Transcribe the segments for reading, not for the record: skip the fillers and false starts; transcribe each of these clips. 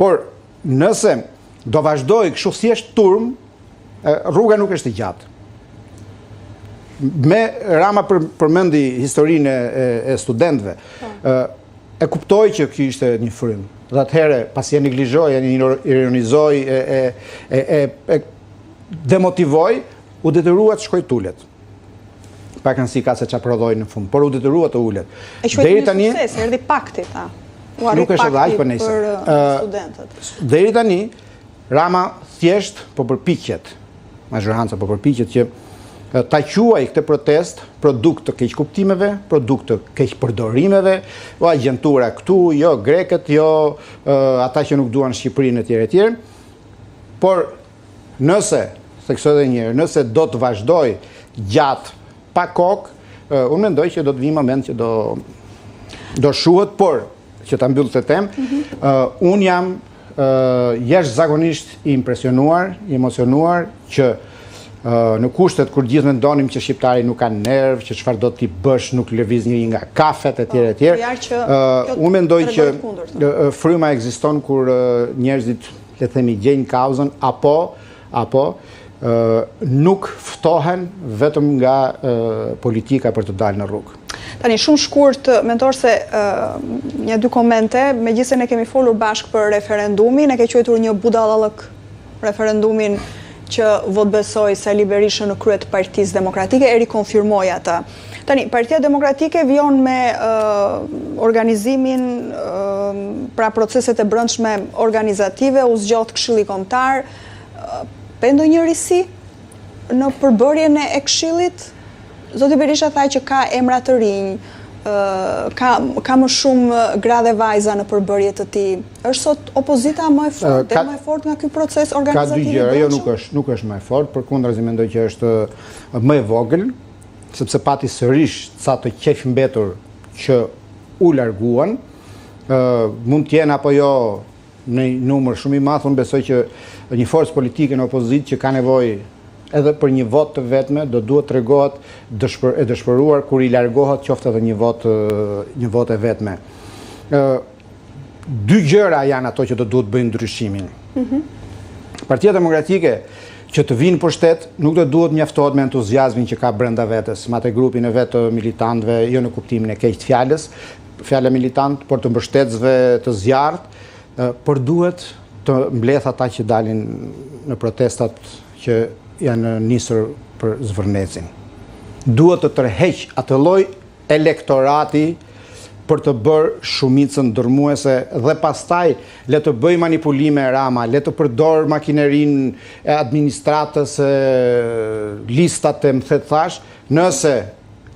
Por nëse do vazhdoj kështu thjesht turm, rruga nuk është e gjatë. Me Rama përmendi historinë e studentëve. E kuptoj që kjo ishte një frym. Dhe atëherë, pasi e neglizhoj, e ironizoj, e demotivoj, u detyrua të shkoj tulet. Pak nësi ka se qa prodhoj në fund, por u detyrua të ulet. E shkoj një sukses, erdi pakti ta. Nuk është edhe aq për studentët. Deri tani, Rama thjesht po përpiqet, mazhoranca po përpiqet që ta quaj këtë protest produkt të keq kuptimeve, produkt të keq përdorimeve, o agjentura këtu, jo grekët, jo ata që nuk duan Shqipërinë etj. Por nëse, theksoj edhe një herë, nëse do të vazhdoj gjatë pa kokë, unë mendoj që do të vi moment që do shuhet, por që ta mbyll këtë temë, unë jam jashtëzakonisht i impresionuar, i emocionuar që në kushtet kur gjithë mendonim që shqiptari nuk kanë nerv, që çfarë do t'i bësh, nuk lëviz njëri nga kafet etj. Unë mendoj që fryma ekziston kur njerëzit, le të themi, gjejnë kauzën apo nuk ftohen vetëm nga politika për të dalë në rrugë. Tani, shumë shkurt, mentor se një dy komente, megjithëse ne kemi folur bashkë për referendumin, e ke quajtur një budallallëk referendumin që votë besoj Sali Berisha në krye të Partisë Demokratike, e rikonfirmoi atë. Tani, Partia Demokratike vijon me organizimin, pra proceset e brendshme organizative, u zgjodh Këshilli Kombëtar, pe ndonjë risi në përbërjen e këshillit? Zoti Berisha tha që ka emra të rinj, ka më shumë gra dhe vajza në përbërje të tij. Është sot opozita më e fortë, më e fortë nga ky proces organizativ? Ka dy gjëra, jo nuk është më e fortë, përkundrazi mendoj që është më e vogël, sepse pati sërish ca të qef mbetur që u larguan, mund të jenë apo jo në numër shumë i madh, unë besoj që një forcë politike në opozitë që ka nevojë edhe për një vot të vetme, do duhet të tregohet e dëshpëruar kur i largohet qoftë edhe një vot e vetme. Dy gjëra janë ato që do duhet bëjnë ndryshimin. Partia Demokratike që të vinë për shtet nuk do duhet mjaftohet me entuziazmin që ka brenda vetes, me atë grupin e vet të militantëve, jo në kuptimin e keq të fjalës, fjala militant, por të mbështetësve të zjarrt, por duhet të mbledh ata që dalin në protestat që janë nisur për Zvërnecin. Duhet të tërheq atë lloj elektorati për të bërë shumicën dërmuese dhe pastaj le të bëj manipulime Rama, le të përdor makinerinë e administratës, listat e mbethash, nëse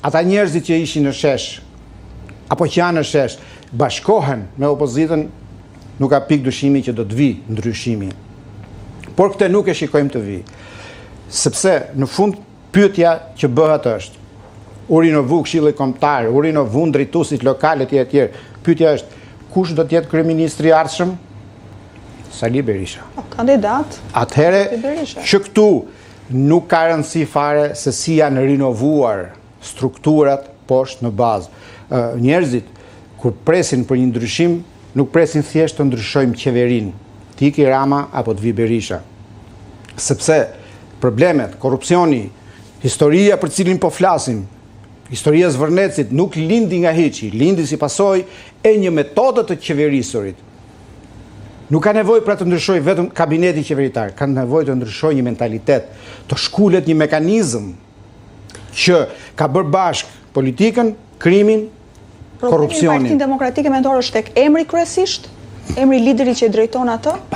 ata njerëzit që ishin në shesh apo që janë në shesh bashkohen me opozitën, nuk ka pikë dyshimi që do të vi ndryshimi. Por këtë nuk e shikojmë të vi. Sepse në fund pyetja që bëhet është, u rinovu Këshilli Kombëtar, u rinovu drejtuesit lokale etj. Pyetja është, kush do të jetë kryeministri i ardhshëm? Sali Berisha. Kandidat. Atëherë që këtu nuk ka rëndësi fare se si janë rinovuar strukturat poshtë në bazë. Njerëzit kur presin për një ndryshim, nuk presin thjesht të ndryshojmë qeverinë, të iki Rama apo të vi Berisha. Sepse problemet, korrupsioni, historia për cilin po flasim, historia Zvërnecit nuk lindi nga hiçi, lindi si pasojë e një metode të qeverisurit. Nuk ka nevojë pra të ndryshoj vetëm kabineti qeveritar, ka nevojë të ndryshoj një mentalitet, të shkulet një mekanizëm që ka bërë bashk politikën, krimin, korrupsionin. Partia Demokratike mendor është tek emri kryesisht, emri liderit që drejton atë?